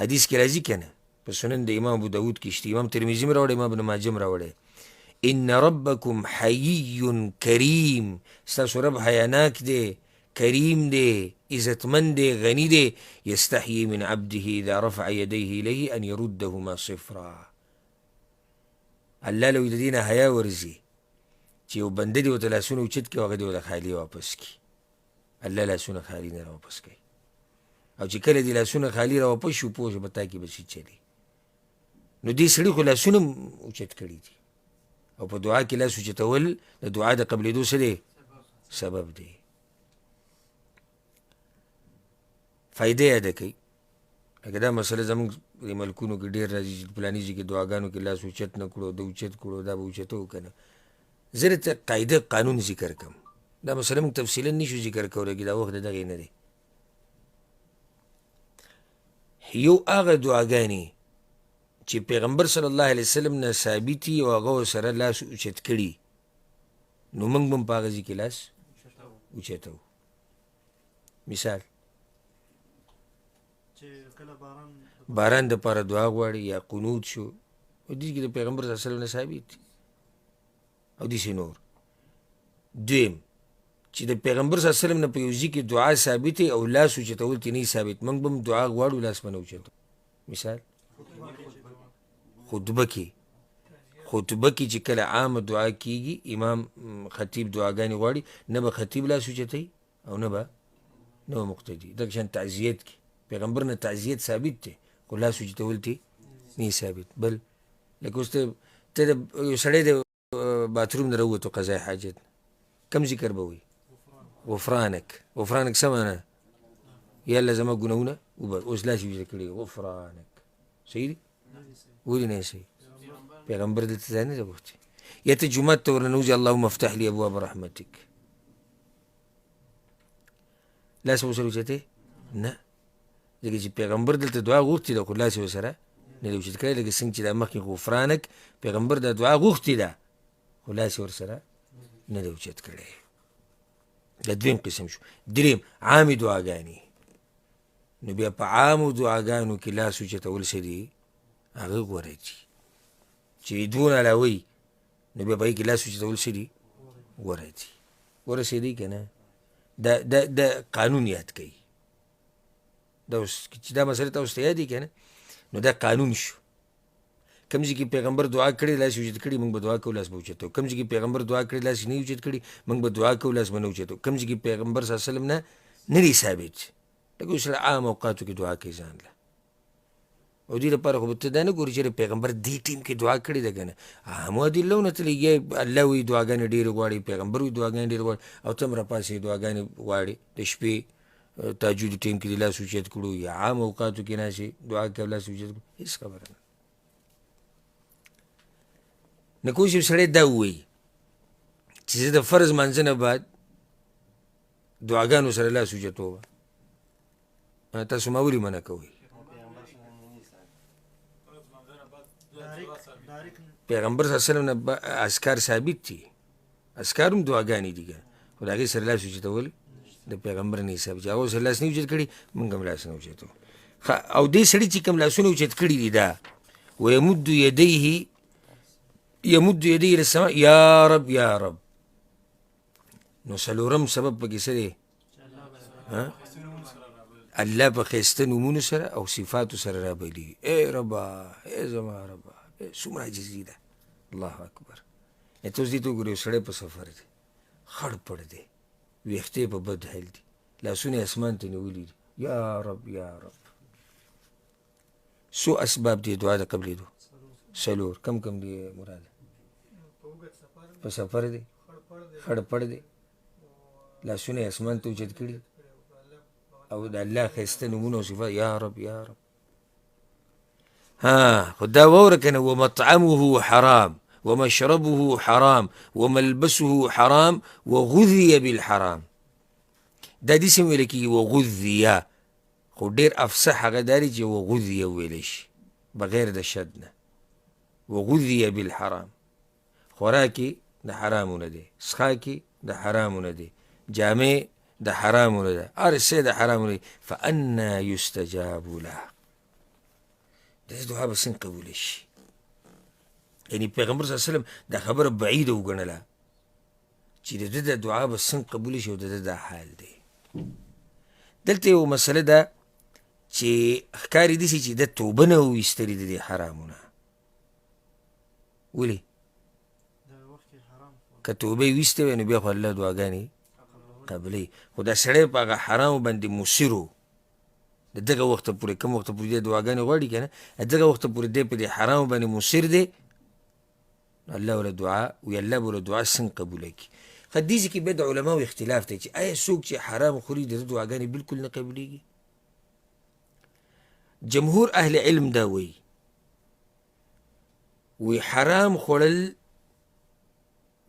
حدیث کې راځي که نه په سنن د امام ابو داود کې شته، امام ترمذي هم راوړی، امام ابن ماجه هم راوړی. ان ربکم حیی کریم، ستاسو رب حیاناک دی، کریم دی، عزتمند دی، غنی دی. یستحیی من عبده اذا رفع یدیه الیه ان یردهما صفرا. الله له د دې نه حیا ورځي چې یو بنده دې ورته لاسونه اوچت کړي او هغه دې ورته خالي واپس کړي. الله لاسونه خالي نه راواپس کوي، او چې کله دې لاسونه خالي راواپس شي پوه شه په تا کې به څه چلي. نو دې سړي خو لاسونه اوچت کړي دي، او په دعا کې لاس اوچتول د دعا د قبلېدو څه دی؟ سبب دی. فایدې یاده کوي. لکه دا مسله زمونږ د ملکونو کې ډېر راځي چې فلاني ځای کې دعاګانو کې لاس اوچت نه کړو، د اوچت کړو، دا به اوچتو که نه. زه درته قاعده قانون ذکر کوم، دا مسله موږ تفصیلا نشو ذکر کولی کې دا وخت د دغې نه دی. یو هغه دعاګانې چې پیغمبر صلی الله علیه وسلم نه ثابتي او هغه ورسره لاس اوچت کړي، نو موږ به هم په هغه ځای کې لاس اوچتو. مثال باران دپاره دعا غواړي یا قنوت شو، او دې کې د پیغمبر صلی الله علیه وسلم نه ثابت دي، او داسې نور. دویم چې د پیغمبر صلی الله علیه وسلم نه په یو ځای کې دعا ثابت او لاس اوچتول ترې نه ثابت، موږ به هم دعا غواړو لاس به نه اوچتو. مثال خطبه کې چې کله عامه دعا کېږي، امام خطیب دعاګانې غواړي، نه به خطیب لاس اوچتوي او نه به مقتدي. دغه شان تعزیت کې پیغمبر نه تعزیت ثابت دی، خو لاس اوچتول ترې نه ثابت. بل لکه اوس ته د یو سړی د باتروم نه راووتو قضای حاجت، کم ذکر به وایي؟ غفرانک. غفرانک څه معنی؟ یا الله زما ګناهونه وبخ. اوس لاس یې اوچت کړي غفرانک. صحیح دی؟ ولې نه صحیح؟ پیغمبر دلته ځای نه دی غوښتی. یا ته جومات ته ورننوځې اللهم افتح لي ابواب رحمتک، لاس به ورسره اوچتې؟ نه، ځکه چې پیغمبر دلته دعا غوښتې ده خو لاس یې ورسره نه دی اوچت کړی. لکه څنګه چې دا مخکې غفرانک پیغمبر دا دعا غوښتې ده خو لاس یې ورسره نه دی اوچت کړی. دا دویم قسم شو. دریم عامې دعاګانې، نو بیا په عامو دعاګانو کې لاس اوچتول څه دي؟ هغه غوره دي. چې دونه علاوه نو بیا په هغې کې لاس اوچتول څه دي؟ غوره دي. ورسېدی که نه؟ دا قانون یاد کوي. دا اوس چې دا مسله تاسو ته یاد دي که نه، نو دا قانون شو. کوم ځای کې پیغمبر دعا کړې لاس اوچت کړي، موږ به دعا کوو لاس به اوچتو. کوم ځای کې پیغمبر دعا کړې لاس نه اوچت کړي، موږ به دعا کوو لاس به نه اوچتو. کوم ځای کې پیغمبر صلی الله علیه وسلم نه دی ثابت، لکه اوس عام اوقاتو کې دعا کوي ځان له، او دې لپاره خو به ته دا نه ګورې چې پیغمبر دې ټیم کې دعا کړې ده که نه. عامو ادلو نه ته لګیا الله وایي دعاګانې ډېرې غواړي، پیغمبر وایي دعاګانې ډېرې غواړي، او ته هم راپاسې دعاګانې غواړې. د شپې تهجد ټیم کې دې لاس اوچت کړو، یا عام اوقاتو کې ناستې دعا کوي لاس اوچت کړو، هېڅ خبره نه. نه کوم چې سړی دا ووایي چې زه د فرض مانځه نه بعد دعاګانو سره لاس اوچتوم، تاسو ما ولې منع کوئ؟ پیغمبر صلی الله علیه وسلم نه اذکار ثابت دي، اذکار هم دعاګانې دي که، خو د هغې سره لاس اوچتول د پیغمبر نه ثابت چې هغه سره لاس نه اوچت کړي، موږ هم لاس نه اوچتو. او دې سړي چې کوم لاسونه اوچت کړي دي دا ویمد یدیه الى السماء یا رب یا رب، نو څلورم سبب پکې څه دی؟ الله په ښایسته نومونو سره او صفاتو سره رابلي. ای ربا، ای زما ربا، څومره عاجزي ده. الله اکبر. ته اوس دې ته وګورې یو سړی په سفر دی، خړ پړ دی، ویښتې په بد حال دي، لاسونه یې اسمان ته نیولي دي، یا رب یا رب. څو اسباب دي دعا د قبلېدو؟ څلور. کم دی مراد؟ په سفر دی، خړ پړ دی، لاسونه یې اسمان ته اوچت کړي، او د الله ښایسته نومونه او صفات، یا رب یا رب. خو دا واوره که نه، ومطعمه حرام ومشربه حرام وملبسه حرام وغذي بالحرام. دا داسې هم ویل کېږي وغذي، خو ډېر افصح هغه دا دی چې وغذي وویلی شي بغیر د شد نه. وغذي بالحرام، خوراکې د حرامونه دی، څښاکې د حرامونه دی، جامې د حرامونه ده، هر څه د حرامونه دی. فانا یستجاب له، د دعا به څنګه قبوله شي؟ یعنې پیغمبر صلی الله علیه وسلم دا خبره بعیده وګڼله چې د ده د دعا به څنګه قبوله شي او د ده دا حال دی. دلته یو مسله ده چې ښکاري داسې چې ده توبه نه وویستلې د دې حرامو نه. ولې؟ که توبه یې ویستې وی نو بیا خو الله دعاګانې قبلوي، خو دا سړی په هغه حرامو باندې مصر و د دغه وخته پورې، کوم وخته پورې دی دعاګانې غواړي که نه، دغه وخته پورې دی په دې حرامو باندې مصر دی، الله وله دعا وی الله به وله دعا څنګه قبوله کړي. خو دې ځای کې بیا د علماو اختلاف دی چې آیا څوک چې حرام خوري د ده دعاګانې بلکل نه قبلېږي؟ جمهور اهل علم دا وی حرام خوړل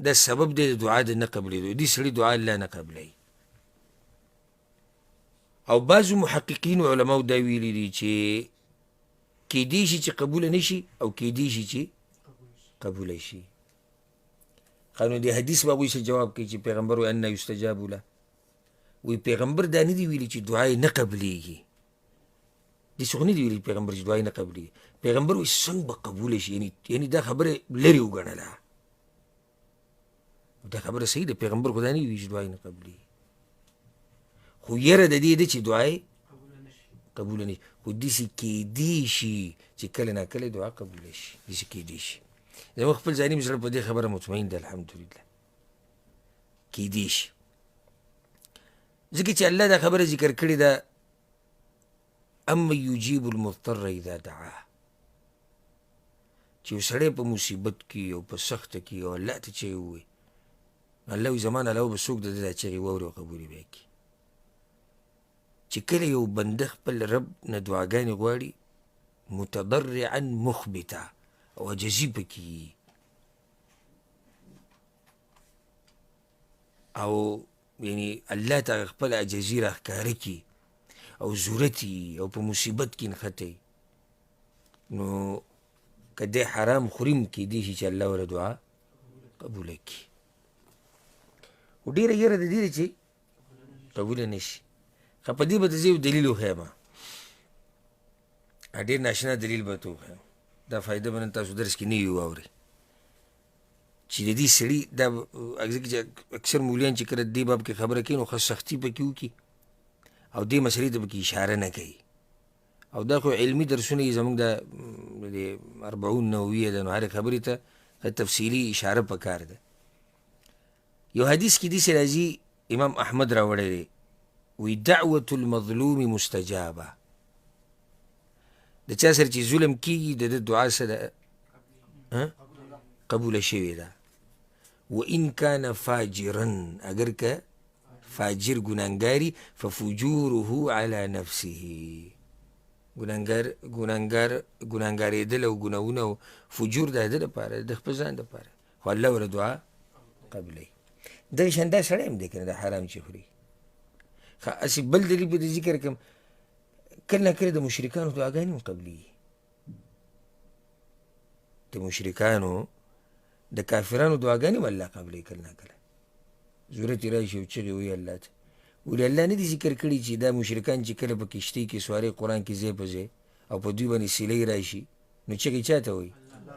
دا سبب دی د دعا د نه قبلېدو، دې سړي دعا الله نه قبلوي. او بعضو محققین و علماو دا ویلي دي چې کیدی شي چې قبوله نشي او کیدی شي چې قبوله شي. نو د حدیث به هغوی څه جواب کوي چې پیغمبر وایي انا یستجاب له، وی پیغمبر دا نه دي ویلي چې دعا یې نه قبلېږي، داسې خو نه دي ویلي پیغمبر چې دعا یې نه قبلېږي. پیغمبر وایي څنګه به قبوله شي، یعنې دا خبره لرې وګڼله. دا خبره صحیح ده، پیغمبر خو دا نه ویلي چې دعا یې نه قبلېږي، خو یره د دې ده چې دعا یې قبوله نشي. خو داسې کیدی شي چې کله نا کله دعا قبوله شي، داسې کیدی شي. زموږ خپل ځاني زړه په دې خبره مطمئن ده الحمدلله، کیدی شي. ځکه چې الله دا خبره ذکر کړې ده اما یجیب المضطر اذا دعاه، چې یو سړی په مصیبت کې او په سخته کې او الله ته چغې ووایي، الله وایي زما نه علاوه به څوک د ده دا چغې واوري او قبول یې بیا کړي. چې کله یو بنده خپل رب نه دعاګانې غواړي متضرعا مخبته او عجزي پکې او یعنی الله ته خپل عجزي راښکاره کړي او ضرورت او په مصیبت کې نښتی، نو که دی حرام خوریم کیدی شي چې الله ورله دعا قبوله کړي. خو ډېره یره د دې ده چې قبوله نه شي. خو په دې به ته زه یو دلیل وښیم، ډېر ناشنا دلیل به ته وښیم، دا فایده به نن تاسو درس کې نه وي واورئ، چې د دې سړي دا ځکه چې اکثر مولیان چې کله دې باب کې خبره کوي نو ښه سختي پکې وکړي او دې مسلې ته پکې اشاره نه کوي. او دا خو علمي درسونه یې زموږ د 40 نوویه ده، نو هرې خبرې ته تفصیلي اشاره پکار ده. یو حدیث کې داسې راځي، امام احمد راوړی دی، وی دعوة المظلوم مستجابه، د چا سره چې ظلم کېږي د ده دعا سره قبوله شوې ده. وان کان فاجرا، اگر که فاجر ګناهګاري، ففجوره على نفسه، ګناهګارېدل او ګناهونه او فجور د ده دپاره، د خپل ځان دپاره، خو الله ورله دعا قبلوي. دغه شان دا سړی هم دی که نه، د حرام چې خوري. هسې بل دلیل به د ذکر کړم، کله نه کله د مشرکانو دعاګانې هم قبلېږي، د مشرکانو د کافرانو دعاګانې هم الله قبلوي کله نه کله. ضرورت یې راشي او چغې وایي الله ته، ولې الله نه دي ذکر کړي چې دا مشرکان چې کله په کشتۍ کې سوارې قرآن کې ځای په ځای او په دوی باندې سیلۍ راشي نو چغې چا ته وایي؟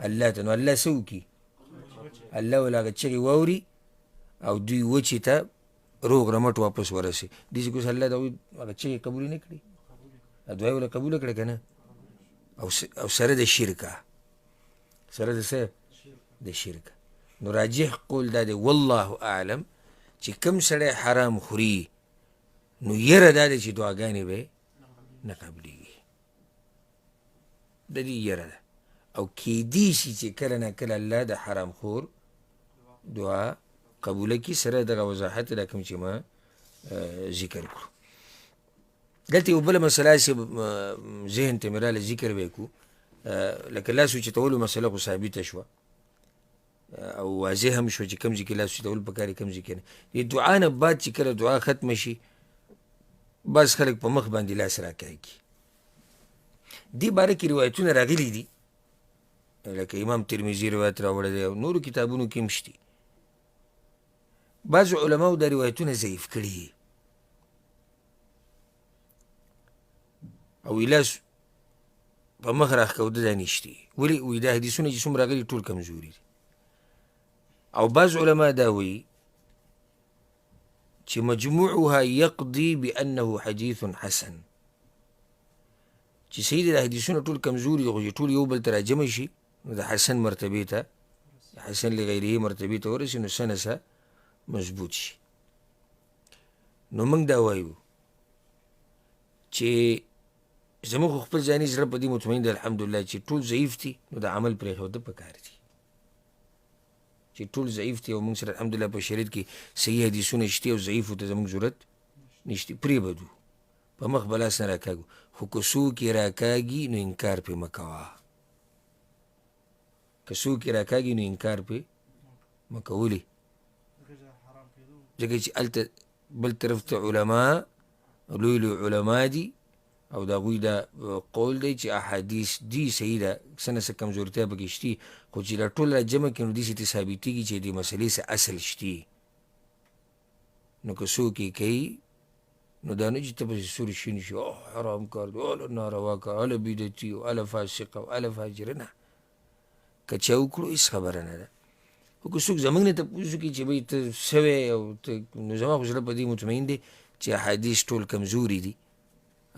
الله ته. نو الله څه وکړي؟ الله ول هغه چغې واوري او دوی وچې ته روغ رمټ واپس ورسي. داسې کوس الله ته وایي هغه چغې قبولې نه کړي، دعا یې وله قبوله کړه که نه، او سره د شرکه، سره د څه؟ د شرکه. نو راجح قول دا دی والله اعلم چې کوم سړی حرام خوري نو یره دا دی چې دعاګانې به نه قبلېږي، د دې یره ده. او کیدی شي چې کله نه کله الله د حرام خور دعا قبوله کړي، سره دغه وضاحت دا کوم چې ما ذکر کړو. دلته یو بله مسله چې ذهن ته مې راله ذکر به یې کړو، لکه لاس اوچتولو مسله خو ثابته شوه او واضح هم شو چې کوم ځای کې لاس اوچتول پکار کوم ځای کې نه. د دعا نه بعد چې کله دعا ختمه شي بعض خلک په مخ باندې لاس راکاږي. دې باره کې روایتونه راغلي دي، لکه امام ترمذي روایت راوړی دی او نورو کتابونو کې هم شته. بعضو علماو دا روایتونه ضعیف کړي او لاس په مخ راښکوده دا نشتي. ولې وایي دا حدیثونه چې څومره راغلي ټول کمزوري دي. او بعض علما دا وایي چې مجموعها يقضي بأنه حديث حسن، چې صحیح دا حدیثونه ټول کمزوري دي، خو چې ټول یو بل ته راجمع شي نو د حسن مرتبې ته، حسن لغیره مرتبې ته ورسي، نو سنسه مضبوط شي. نو موږ دا وایو چې زموږ خو خپل ځاني زړه په دې مطمئن دی الحمدلله چې ټول ضعیف دي، نو د عمل پرېښوده پکار دي. چې ټول ضعیف دي او موږ سره الحمدلله په شریعت کې صحیح حدیثونه شته او ضعیفو ته زموږ ضرورت نشته، پرېږدو، په مخ به لاس نه راکاږو. خو که څوک یې راکاږي نو انکار پرې مه کوه. که څوک یې راکاږي نو انکار پرې مه کوه. ولې؟ ځکه چې هلته بل طرف ته علما لوی لوی علما دي او د هغوی دا قول دی چې احادیث دي صحیح ده، څه نه څه کمزورتیا پکې شتي، خو چې دا ټول را جمع کړي نو داسې ته ثابتېږي چې دې مسلې څه اصل شتي. نو که څوک یې کوي نو دا نه چې ته پسې سور شین شي، حرام کار دی، هله ناروا کار، هله بدعتي او هله فاسقه او هله فاجره. نه، که چا وکړو هېڅ خبره نه ده. خو که څوک زموږ نه تپوس وکړي چې بهی ته څه وی او نو زما خو زړه په دې مطمئن دی چې احادیث ټول کمزوري دي،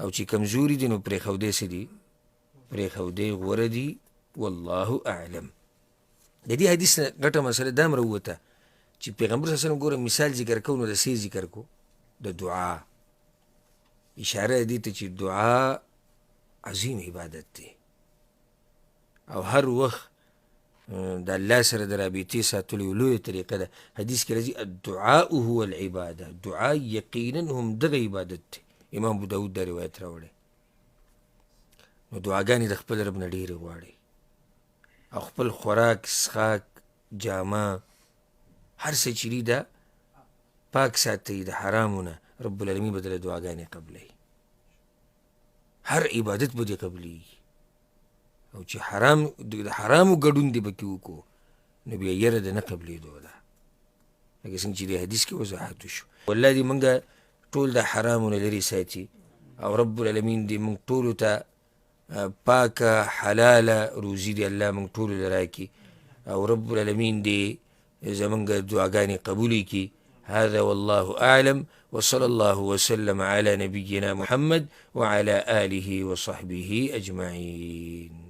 او چې کمزوري دي نو پرېښودی څه دي؟ پرېښودی غوره دي. والله اعلم. د دې حدیث نه غټه مسله دا هم راووته چې پیغمبر صلی الله علیه وسلم ګوره مثال ذکر کوو نو د څه ذکر کو؟ د دعا. اشاره دې ته چې دعا عظیم عبادت دی او هر وخت د الله سره د رابطې ساتلو یو لویه طریقه ده. حدیث کې راځي الدعاء هو العباده، دعا یقینا هم دغه عبادت دی. امام ابو داود دا روایت راوړی. نو دعاګانې د خپل رب نه ډېرې غواړي او خپل خوراک، څښاک، جامه، هر څه چې دي دا پاک ساتئ د حرامو نه. رب العالمین به دله دعاګانې قبلوي، هر عبادت به دې قبلیږي. او چې د حرامو ګډون دې پکې وکړو نو بیا یره د نه قبلېدو ده، لکه څنګه چې دې حدیث کې وضاحت وشو. والله دې موږ ټول د حرامو نه لرې ساتي او رب العالمین دې موږ ټولو ته پاکه حلاله روزي دې الله موږ ټولو له راکړي او رب العالمین دې زموږ دعاګانې قبولې کړي. هذا والله أعلم، وصلى الله وسلم على نبينا محمد وعلى آله وصحبه أجمعين.